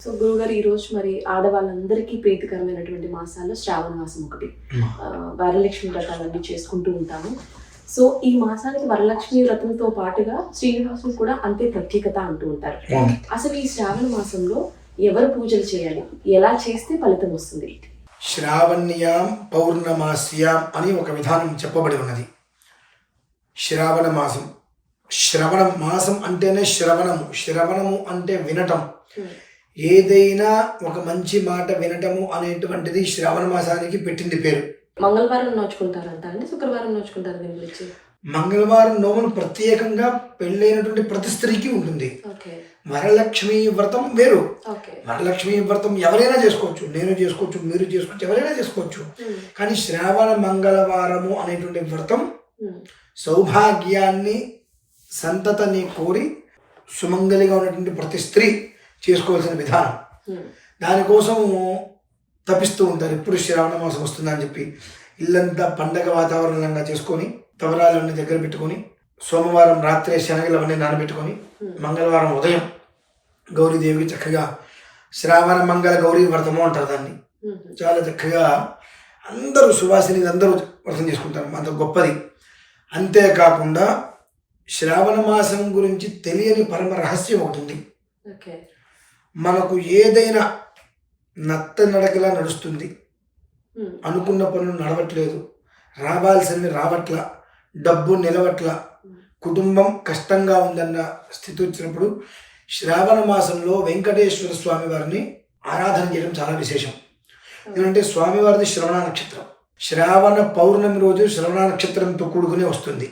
So గురుగారు ఈ రోజు మరి ఆడవాళ్ళందరికీ ప్రీతికరమైనటువంటి మాసాల్లో శ్రావణ మాసం ఒకటి. వరలక్ష్మి వ్రతాలన్నీ చేసుకుంటూ ఉంటాము. సో ఈ మాసానికి వరలక్ష్మి వ్రతంతో పాటుగా శ్రీనివాసుడు కూడా అంతే ప్రత్యేకత అంటూ ఉంటారు. అసలు ఈ శ్రావణ మాసంలో ఎవరు పూజలు చేయాలి, ఎలా చేస్తే ఫలితం వస్తుంది? శ్రావణ్యాం పౌర్ణమాస్యాం అని ఒక విధానం చెప్పబడి ఉన్నది. శ్రావణ మాసం, శ్రవణ మాసం అంటేనే శ్రవణము. శ్రవణము అంటే వినటం. ఏదైనా ఒక మంచి మాట వినటము అనేటువంటిది శ్రావణ మాసానికి పెట్టింది పేరు. మంగళవారం నోచుకుంటారంట అండి, శుక్రవారం నోచుకుంటారు దీని గురించి? మంగళవారం నోములు ప్రత్యేకంగా పెళ్ళైనటువంటి ప్రతి స్త్రీకి ఉంటుంది. వరలక్ష్మి వ్రతం వేరు. వరలక్ష్మి వ్రతం ఎవరైనా చేసుకోవచ్చు, నేను చేసుకోవచ్చు, మీరు చేసుకోవచ్చు, ఎవరైనా చేసుకోవచ్చు. కానీ శ్రావణ మంగళవారము అనేటువంటి వ్రతం సౌభాగ్యాన్ని, సంతతిని కోరి సుమంగళిగా ఉన్నటువంటి ప్రతి స్త్రీ చేసుకోవాల్సిన విధానం. దానికోసం తపిస్తూ ఉంటారు. ఎప్పుడు శ్రావణ మాసం వస్తుందని చెప్పి ఇల్లంతా పండగ వాతావరణంగా చేసుకొని తవరాలన్నీ దగ్గర పెట్టుకొని సోమవారం రాత్రి శనగలు అవన్నీ నానబెట్టుకొని మంగళవారం ఉదయం గౌరీదేవికి చక్కగా శ్రావణ మంగళ గౌరీ వ్రతము అంటారు దాన్ని. చాలా చక్కగా అందరూ సువాసిని అందరూ వ్రతం చేసుకుంటారు, అంత గొప్పది. అంతేకాకుండా శ్రావణ మాసం గురించి తెలియని పరమ రహస్యం ఒకటి ఉంది. మనకు ఏదైనా నత్త నడకలా నడుస్తుంది, అనుకున్న పనులు నడవట్లేదు, రావాల్సినవి రావట్ల, డబ్బు నిలవట్ల, కుటుంబం కష్టంగా ఉందన్న స్థితి వచ్చినప్పుడు శ్రావణ మాసంలో వెంకటేశ్వర స్వామి వారిని ఆరాధన చేయడం చాలా విశేషం. ఎందుకంటే స్వామివారిది శ్రవణ నక్షత్రం. శ్రావణ పౌర్ణమి రోజు శ్రవణ నక్షత్రంతో కూడుకునే వస్తుంది.